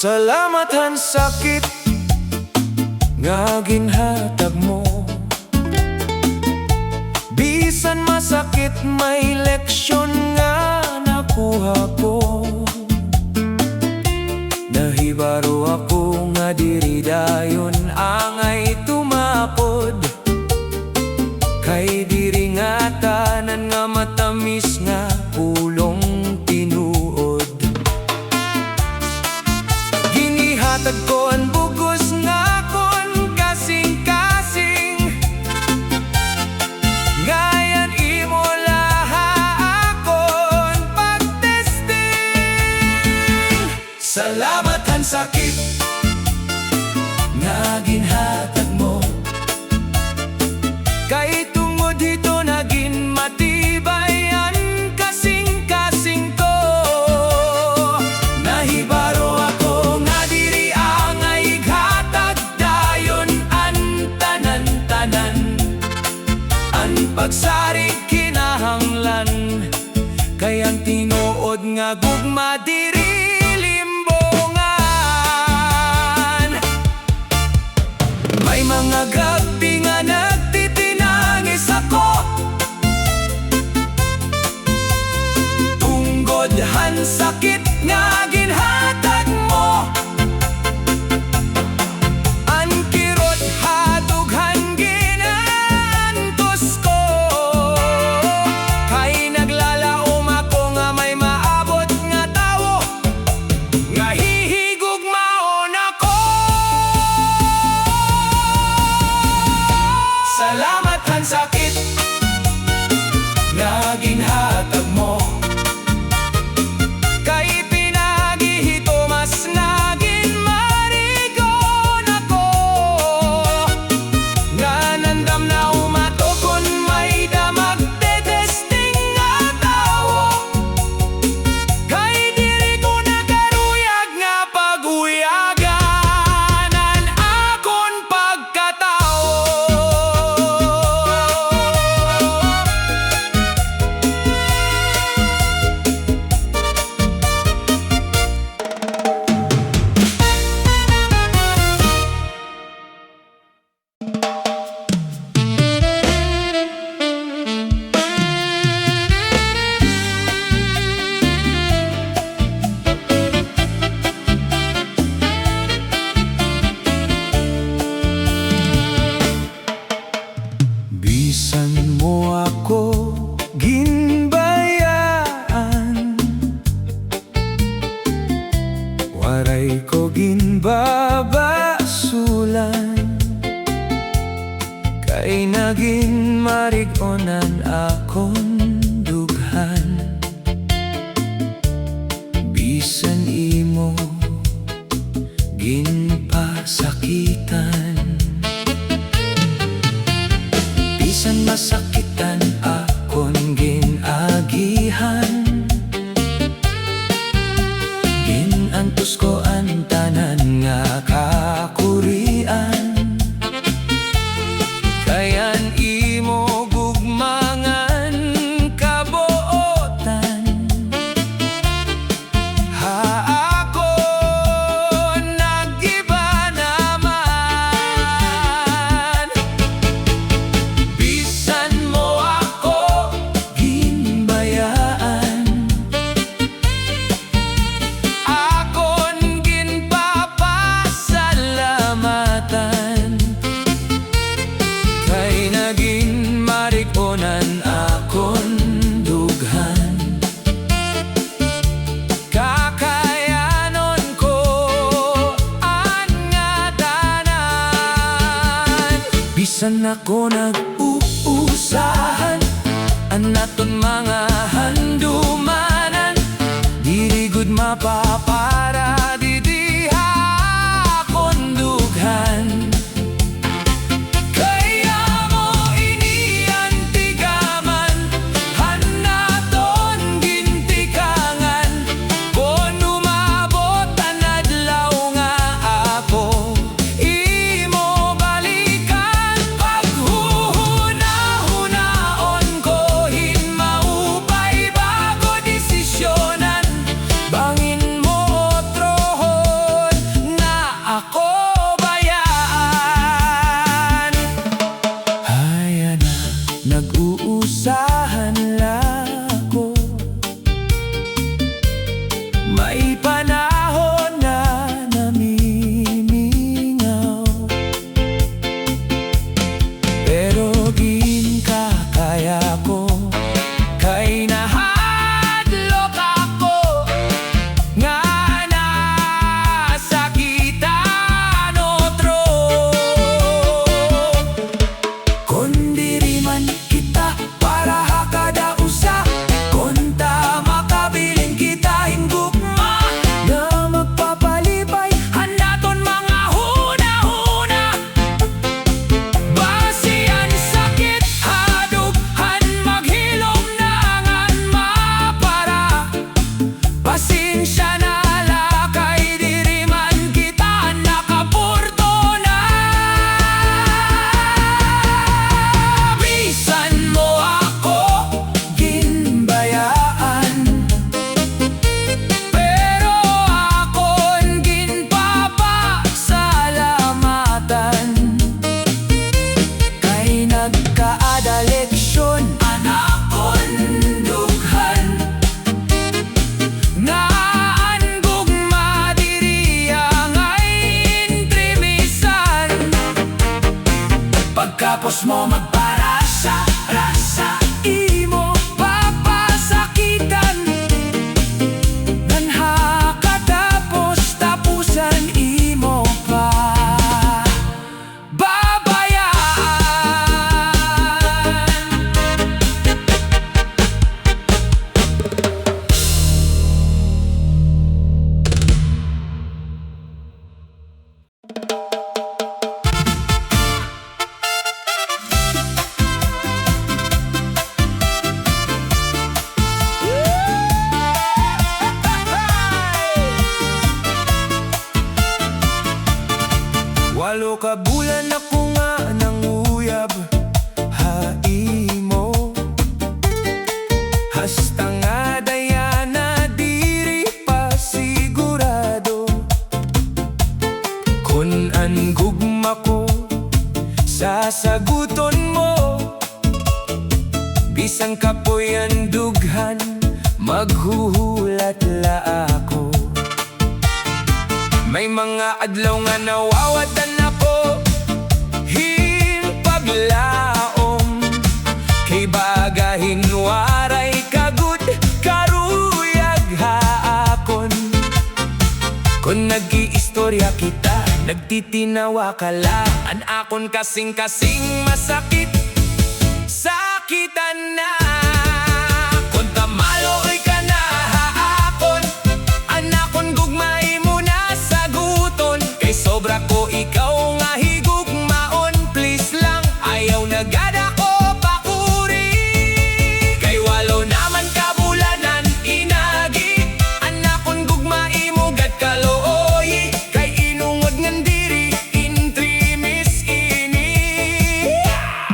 Salamat han sakit nga ginhatag mo. Bisan masakit, may leksyon nga nakuha ko. Nahibaro ako nga diri dayon angay tumakod. Kay diri nga tanan nga matamis nga pulong tinuod. Ginihatag ko ang bugos nga kon kasing-kasing. Ngayon imo laha akon pagtesting. Salamat han sakit nga ginhatag mo. Kay tungod dito naging matibay ang kasing-kasing ko. Nahibaro ako nga diri angay ighatag dayon ang tanan-tanan. Ang pagsarig kinahanglan, kay ang tinuod nga gugma diri limbongan. May mga gabi nga nagtitinangis ako, tungod han sakit nga ginhatag mo. Ang kirot hadughan ginantos ko, kay naglalaom ako nga may maabot nga tawo nga hihigugmaon ako. Salamat han sakit nga ginhatag mo. Kay pinagihito mas naging marigon ako. Nga nandam na umatokon may damag tetesting nga tawo. Kay diri ko nagaruyag nga paguyaganan akon pagkatao. Bisan mo ako ginbayaan, waray ko ginbabasulan. Kay naging marigonan akon dughan. Bisan imo ginpasakitan, bisan masakitan akon ginagihan. Ginantos ko ang tanan nga kakurian. Kayan imo gugmangan kabuotan. Ha ako nag-iba naman. Bisan mo ako ginbayaan, akon ginpapasalamatan. Kay naging marigonan akon dughan. Kakayanon ko ang nga tanan. Bisan ako nag-uusahan ang naton mga handumanan. Dili gud mapapara didiha akon dughan. Kaya mo iniantigaman, hanaton gintikangan. Kung umabot ang adlaw nga ako imo balikan, paghuhuna-hunaon ko hinma pagkatapos mo magparasa, rasa, imo papasakitan. Nanha katapos tapusan imo pa walo ka bulan ako nga nanguyab, haimo hasta nga dayana diri pa sigurado. Kun an gugma ko sasaguton mo, bisan kapoy ang dughan maghuhulat la ako. May mga adlaw nga nawawatan ako himpaglaom, kay bagahin waray kagud karuyag haakon. Kung nag-iistorya kita, nagtitinawa ka lang, an akon kasing-kasing masakit, sakitan na. Kung tamaloy ka na haakon, an akon gugmay mo na saguton. Kay sobra ko ikaw nga higugmaon, please lang, ayaw na gada ko pakuri. Kay walo naman kabulanan inagi, an akon gugmay mo gad kalooy. Kay inungod ngan diri intrimis ini,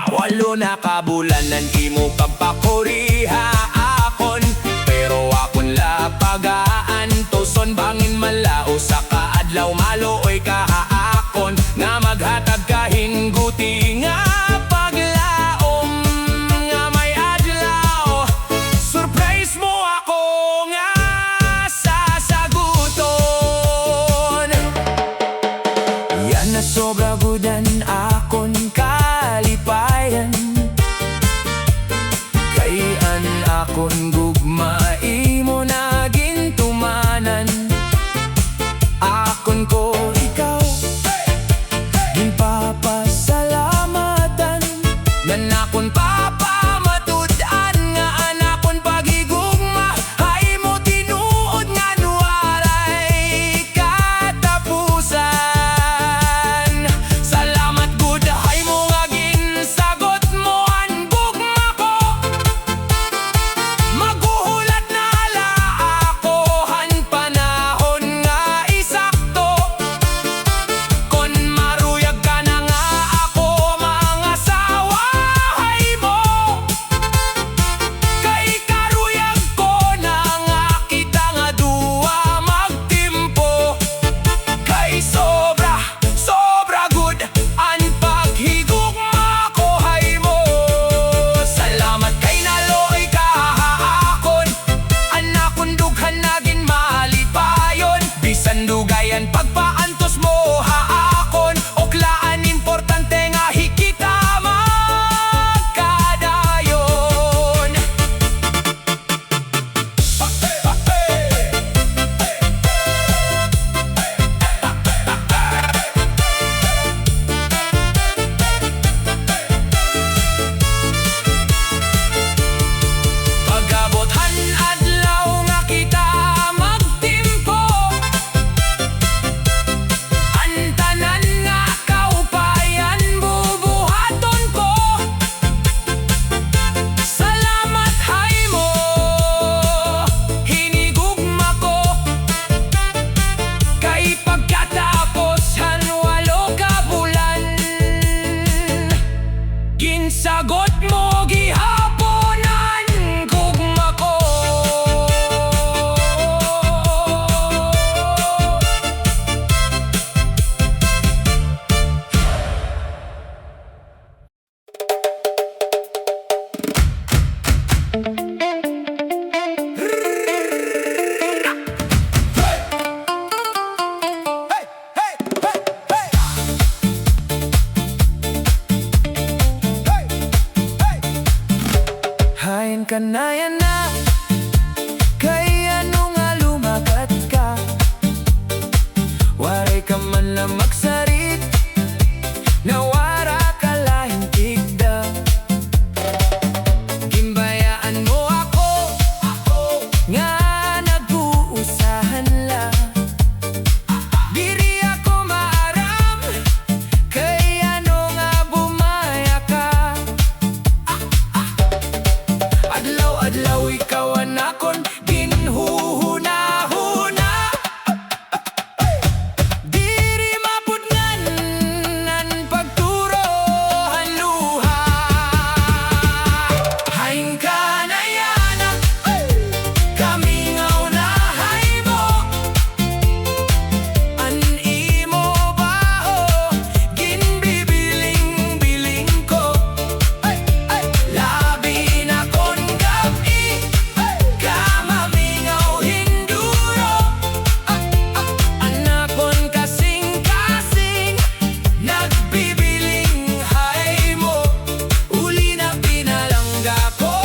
walo na kabulanan imo kapakuriha akon. Pero akon la pagaan tuson bangin malao sa kaadlaw malooy ka haakon, nga maghatag kahinguti nga paglaom, nga may adlaw surprise mo ako nga sasaguton. Yan na sobra gudan akon kalipayan, kay an akon gugmai mo naging tumanan. Akon ko ikaw ginpapasalamatan, nan akon papamatud-an nga anakon pagigugma, hay mo tinuod nga nuwaray katapusan. Salamat gud hay mo nga ginsagot mo an gugma ko, maguhulat na ala ako han panahon nga isakto. Kanayan na, kaya ano nga lumakat ka. Waray ka man na magsarit, nawara ka lahing tigda. Gimbayaan mo ako, nga nag-uusahan la. Diri ako maaram, kaya ano nga bumaya ka. Adlaw-adlaw ikaw anakon, ginhuhuna-huna. Diri mapudngan nan pagturo haluha. Haing ka na yana, kami nga unahay mo. An imo baho, ginbibiling-biling ko. Labi na kon gabi, kamamingaw hinduro. Anakon kasing-kasing, nagbibiling hay mo. Uli na pinalangga ko,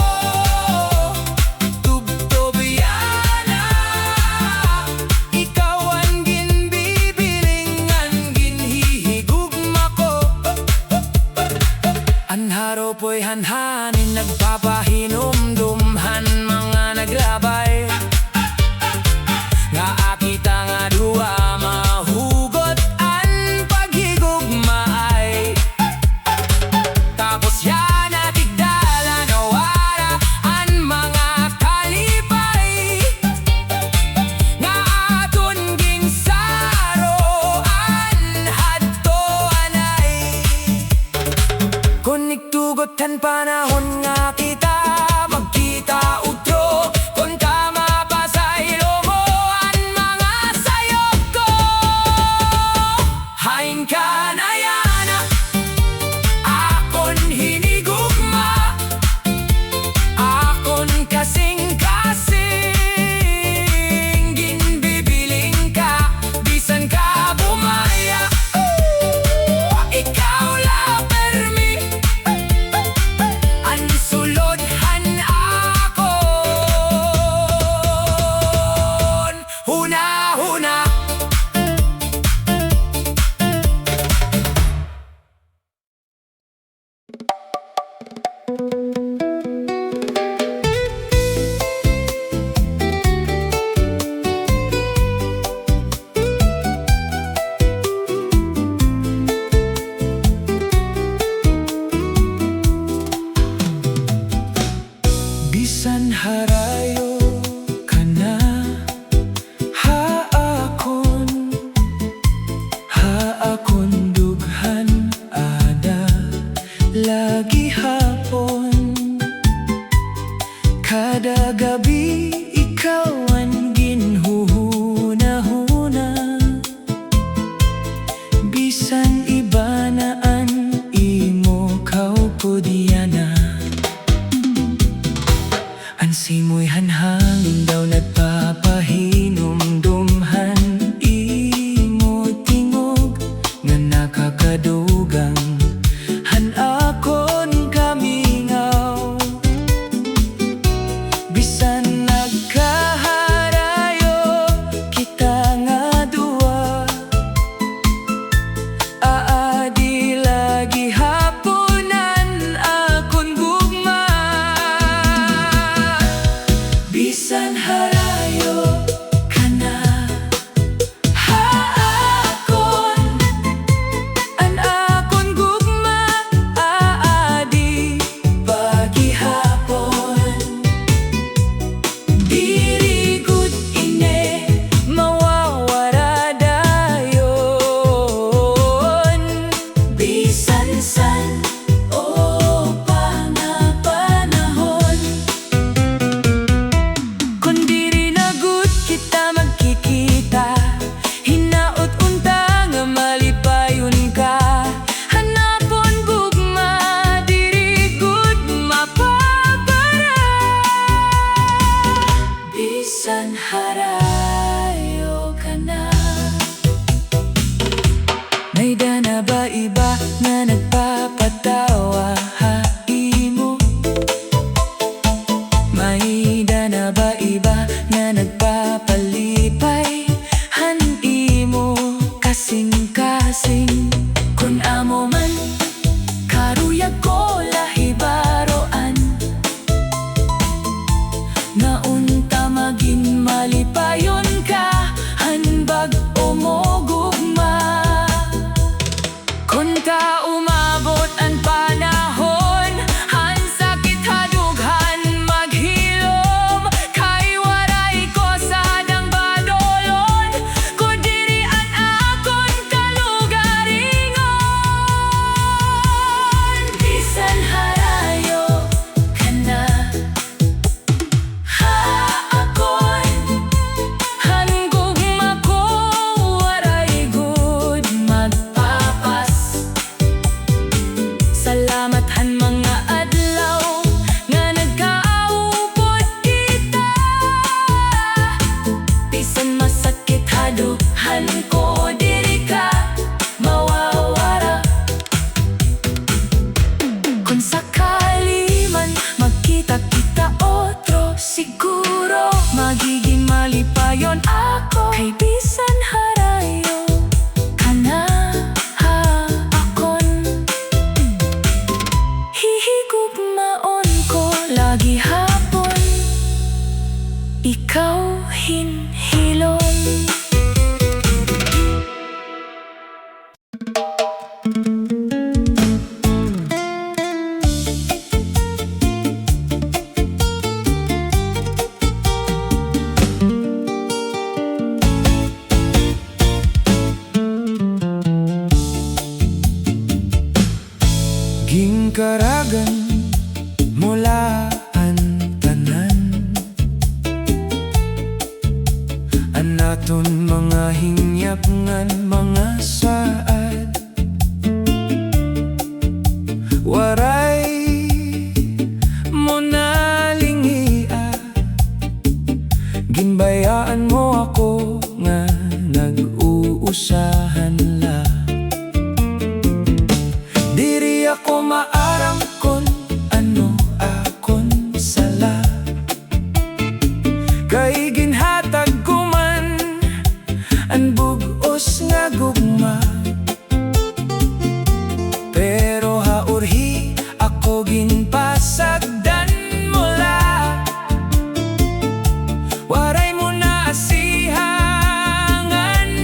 tubtobyana. Ikaw ang ginbibilingan, ginhihigugma ko. Ang haro po'y hanhanin, nagpapahinumdumhan mga naglabay. Nga akita nga duwa, mahugot ang paghigugmaay. Tapos yan natigdala, nawara ang mga kalipay. Nga aton ginsaroan, hadto anay. Kung nigtugotan panahon nga kita, magkita utro. Kung tama pa sa ilo mo ang mga sayop ko. Haing ka na yana, akon hinigugma. Akon kasing-kasing, ginbibiling ka. Bisan ka bumaya, ikaw la permi. Ang kasing kun amo man karuyag ko lahibaroan naunta maging malipayon ka hanbag o mogugma kun ta umabot ang panahon han sakit hadughan maghilom kay waray ko sadang badolon ko diri an akon kalugaringon bisan harayo ka na ha akon hangugma ko waray good magpapas salamat han mga adlaw nga nagkaupod kita bisan masakit hadughan ko diri ka mawawara kung sakali man magkita kita otro siguro magiging malipayon ako kay bisan harayo ka na ha akon hihigugmaon ko lagi hapon ikaw hinhilom Gingkaragan mula ang tanan anaton mga hingyap ngan mga saad waray mo nalingia ginbayaan mo ako nga nag-uusahan la diri ako maarang kon ano akon sala kay ginhatag ko man ang bugos nga gugma pero haurhi ako ginpasagdan mula waray mo na asihangan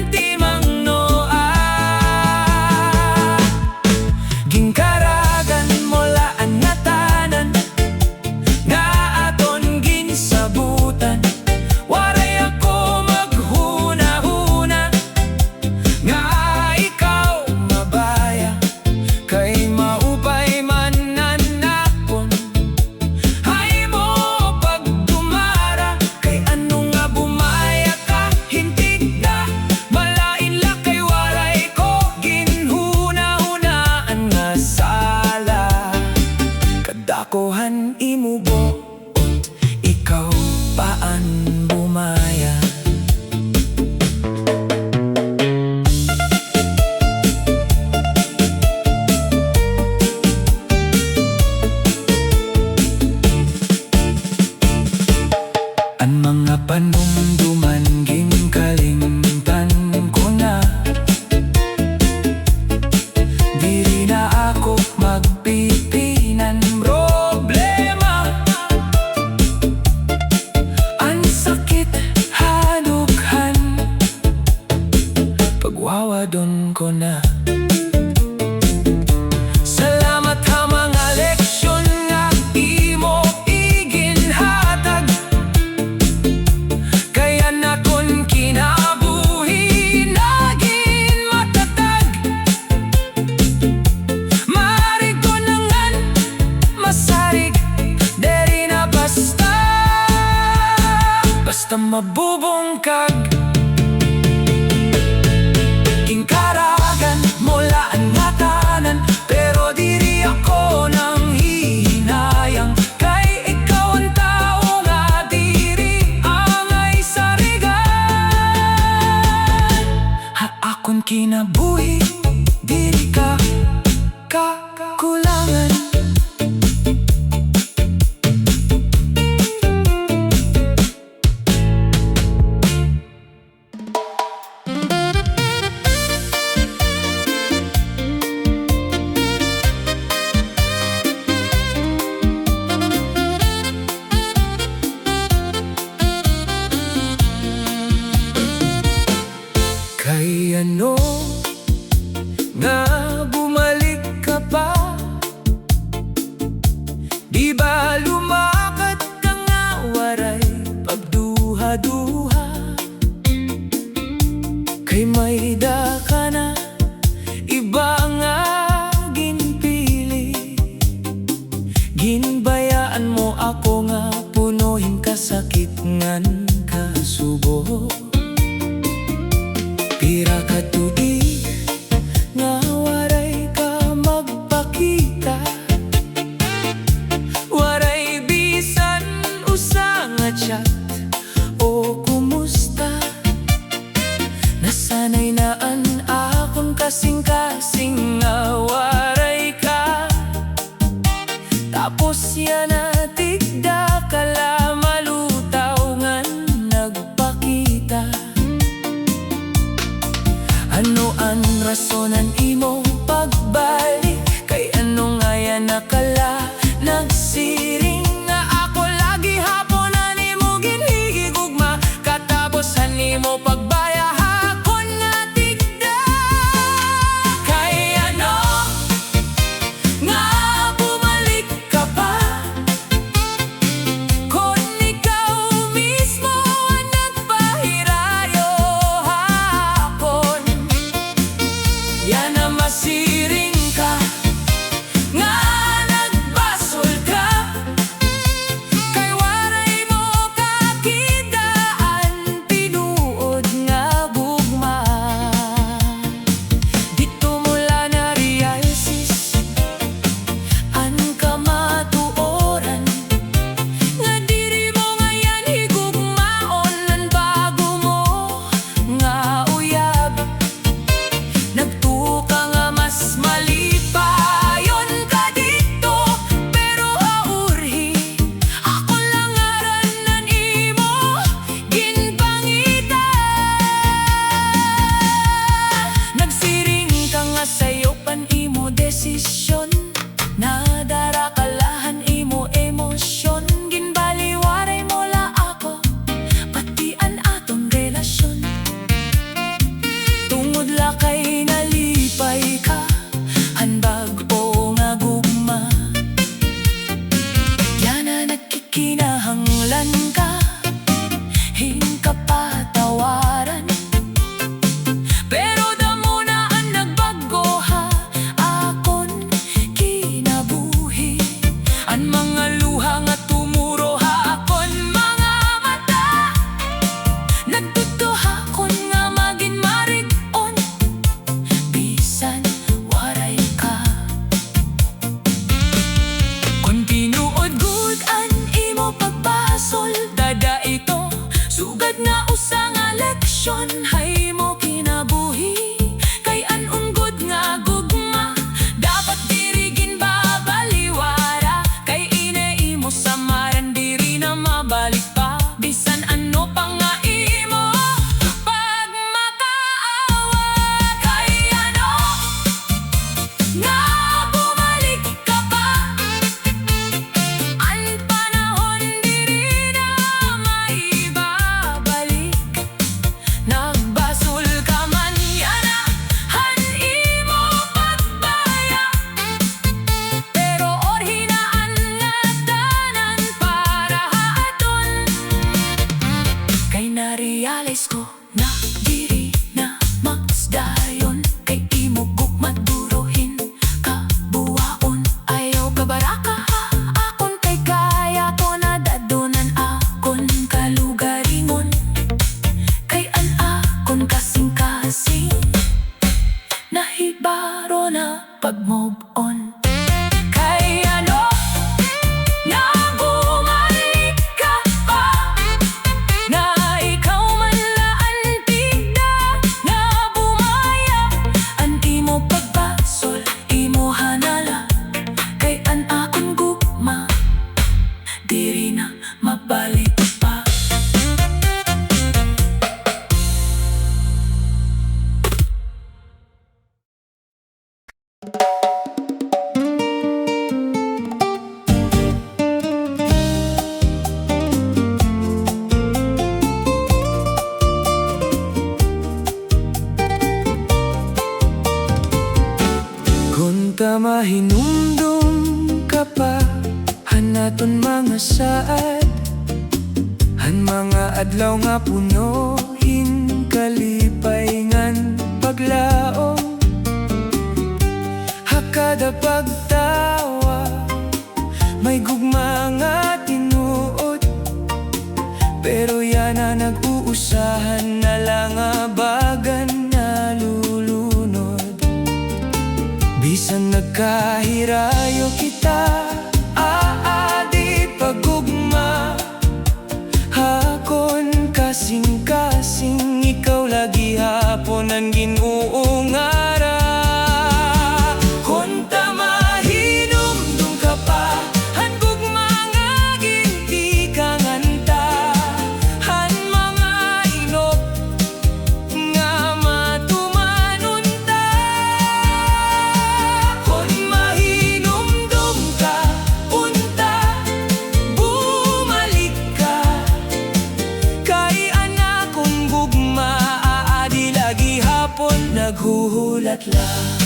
timang noa gingkaragan mula ang natanan nga aton ginsabutan waray ako maghuna-huna nga ikaw mabaya kay maupay man nanakon hay mo pagdumara kay ano nga bumaya ka hintig na malain la kay waray ko ginhuna-hunaan nga sala kadakohan imubo ikaw paan bumaya ang mga panumduman ginkalimtan ko na diri na ako magpipinan problema ang sakit hadughan pagwawadon ko na salamat ha mga leksyon nga imo iginhatag kaya naton kinabuhi naging matatag marig ko nangan masarig deri na basta mabubungkag gingkaragan mula ang natanan pero diri ako nang hihinayang kay ikaw ang tao nga diri angay sarigan ha akon kinabuhi diri ka kakulangan Kay ano nga bumalik ka pa? Di ba lumakad ka nga waray pagduha-duha? Kay may da ka na iba nga ginpili. Ginbayaan mo ako nga punuhin kasakit ngan kasubo. Pira ka tuig nga waray ka magpakita. Waray bisan usa nga chat o kumusta. Nasanay naan akong kasing-kasing nga waray ka. Tapos yan tigda kala malutaw ngan nagpakita. Ano ang rasonan imong pagbalik? Kay ano nga yan nakala nagsiring nga ako lagi haponan imo ginhigugma. Katapusan nimo pagbaya hakon nga tigda. Kay ano nga bumalik ka pa? Kung ikaw mismo ang nagpahirayo hapon, yan na masiring ka nga nagbasol ka. Kay waray mo kakidaan tinuod nga gugma. Dito mula na realisis an kamatuoran nga diri mo ngayon higugmaon ang bago mo nga uyab. Nagtuka nga mas malipayon ka dito, pero haurhi ako langaran nan imo ginpangita. Nagsiring ka nga sayo pan imo desisyon. Nadara kalahan imo emosyon. Ginbaliwaray mo la ako pati an aton relasyon. Tungod la kay nalipay ka an bag-o nga gugma. Yan na nagkikinahanglan ka hingkapatawaran. Pero damo na ang nagbago ha akon kinabuhi. Ang mga luha nga tumuro ha akon mga mata. Nagtutuha kon nga magin marig-on bisan waray ka. Kung tinuod gud an imo pagbasol, dada ito sugad nga usa nga leksyon. Hay mo kinabuhi kay an unggod nga gugma. Dapat diri ginbabaliwara kay ine imo samaran diri na mabalik pa. Bisan ano pa nga imo pag makaawa. Kay ano nga bumalik ka pa? Ang panahon diri na maibabalik. Nagbasol ka man yana han imo pagbaya. Pero orhinaan nga tanan para haton. Kay narealize ko na diri na magsdayon. Kay imo gugmat duruhin kabuwaon. Ayaw ka baraka ha akon kay kaya ko na dadonan akon kalugaringon. Kay an akon kasing-kasing nahibaro na pag-move on. Kay ano nga bumalik ka pa? Na ikaw man la ang tigda nga bumaya. An imo pagbasol imo hanala. Kay an akon gugma diri na mabalik pa. mahinumdum ka pa, hanaton mga saad, han mga adlaw nga puno in kalipay ngan paglaom. Hakada pagtawa, may gugma nga tinuod, pero yan na nag-uusahan na lang abagan na lulunod. Bisan nagkahirayo kita, aadi pagugma, hakon kasing-kasing, ikaw lagi hapon ang ginuungara. Konta mahinumdum ka pa, han gugma nga ginti ka nganta, han mga inop nga matumanunta. Kon mahinumdum ka, unta, bumalik ka, kay anak kong gugma, aadi lagi hapon naghuhulat lang.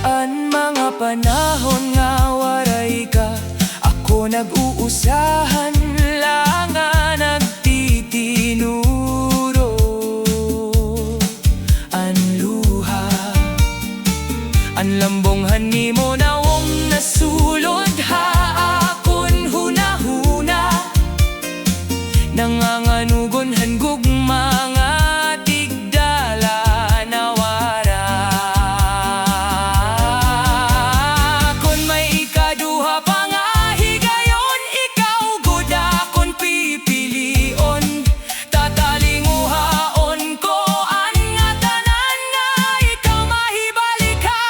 An mga panahon nga waray ka, ako nag-uusahan lang nga nagtitinuro. An luha, an lambonghan ni mo na wong nasulod, ha akon hunahuna, nanganganugon han gugma nga tigdala na wara. Kon may ikaduha pa nga higayon, ikaw gud akon pipilion, tatalinguhaon ko an nga tanan nga ikaw mahibalik ha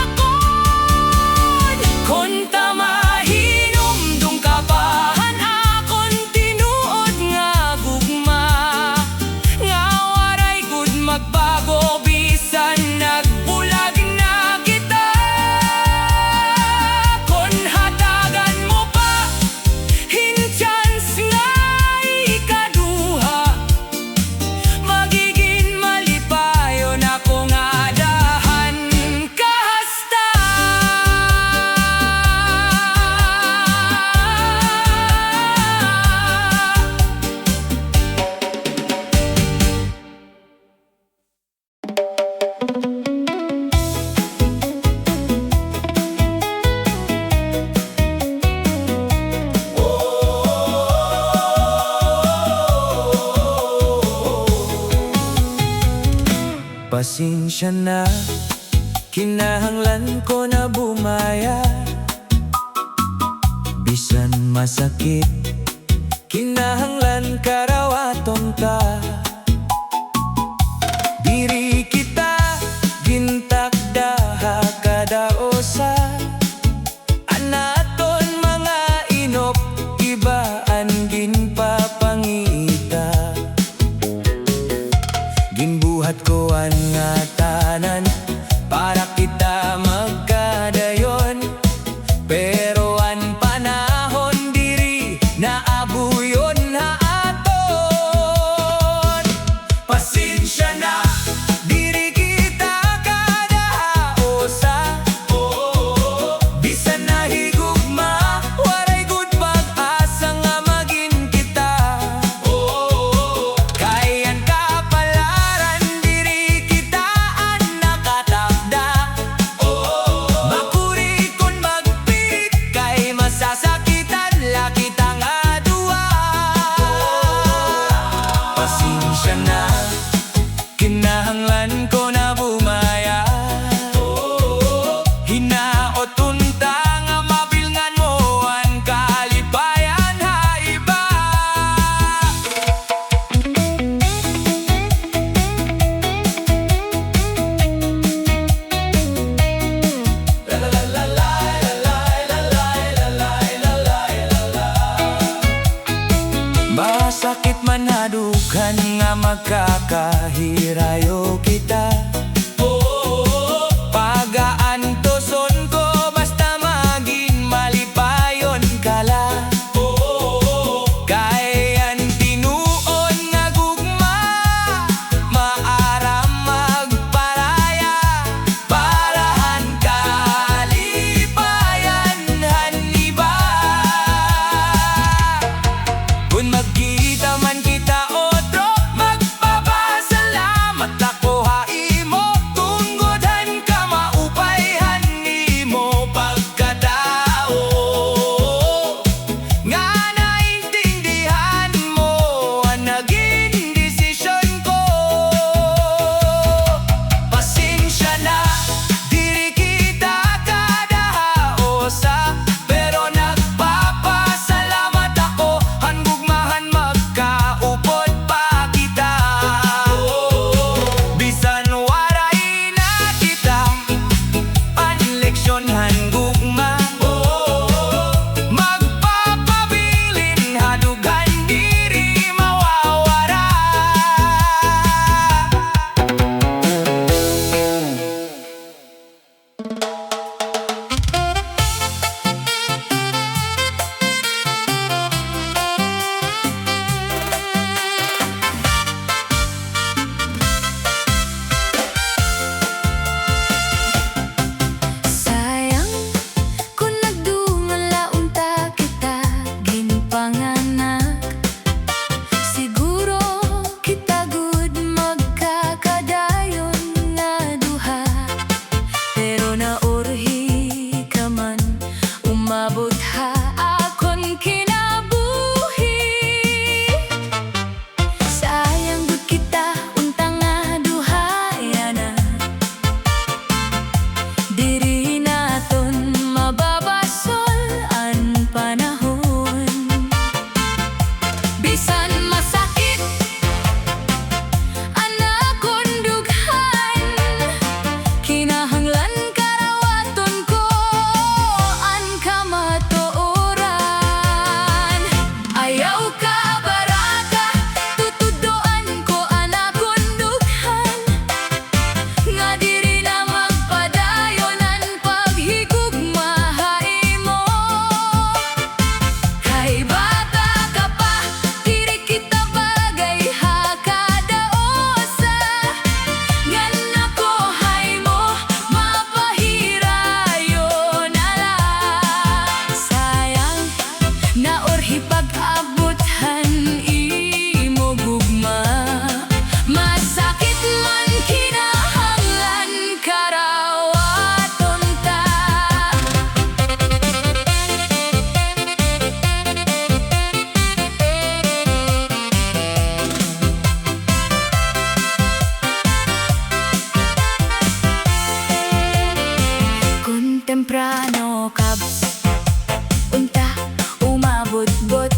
akon. Konta mahinumdum ka pa, han akon tinuod nga gugma, nga waray gud magbago bisan nagbulag na kita. Kon hatagan mo pa hinchans nga ikaduha, magiging malipayon ako nga dahan kahasta. Pasensya na, kinahanglan ko na bumaya, bisan masakit, kinahanglan karawaton ta. Diri kita gintakdaha kada usa, anaton mga inop, ibaan ginpapangita. Ginbuhat ko an nga tanan para kita magkadayon, pero an panahon diri naabuyon na aton. Pasensya na, diri kita kada usa, bisan nahigugma, waray gud pag-asa nga magin kita. Kayan kapalaran, diri kita an nakatakda, makuri kon magpilit, kay masasakitan la kita nga duwa. Pasensya na, kinahanglan ko na bumaya, hinaot unta nga mabilngan mo ang kalipayan ha iba. Masakit man hadukan nga magkakahirayo kita, salamat ako haimo tunggodhan ka maupayhan nimo pagkatao nga naintindihan mo ang naging desisyon ko. Pasensya na diri kita kadahaosa, pero nagpapasalamat ako hangugmahan magkaupod pa kita. Bisan waray na kita panleksyon hangugma, magpapabilin hadugan diri mawawara. Sayang kung nagdungala unta kita ginpanganak. Siguro kita gud magkakadayon nga duha, pero naurhi ka man umabot ha akon kinabuhi. Sayang gud kita unta nga duha yana, diri naton mababasol ang panahon. Bisan masakit anakon dughan, kinahanglan karawaton ko ang kamatuoran. Ayaw ka baraka, tutudoan ko anakon dughan, nga diri na magpadayon ang paghigugmahay mo. Kay bata ka pa, diri kita bagay hakadaosa, ngan ako hay mo mapahirayon na lang. Sayang naorhi pag-abothan imo gugma, masakit man kinahanglan karawaton ta. Kung temprano kabs unta umabot-bot,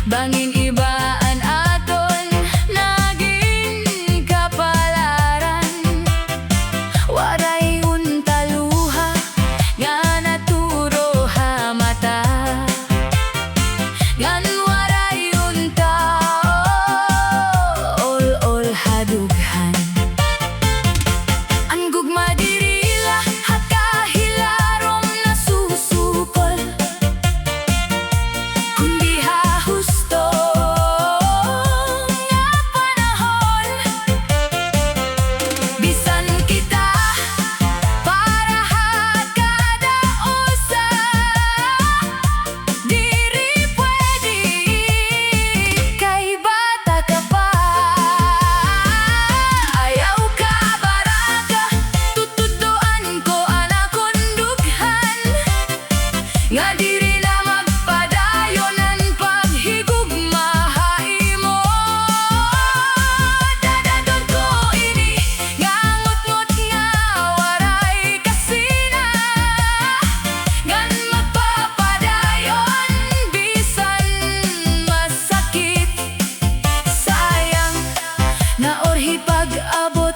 bangin ibaan aton naging kapalaran. Waray unta luha nga naturo ha mata, ngan waray unta ol hadughan. Ang gugma diri lahat kahilarom nasusukol, kundi hahusto nga panahon. Bisan kita para hakadaosa, diri pwede kay bata ka pa. Ayaw ka baraka, tutudoan ko anakon dughan, nga diri na magpadayon ang paghigugmahay mo. Dadadon ko ini nga ngot-ngot nga waray kasina, ngan magpapadayon bisan masakit. Sayang naorhi pag-abot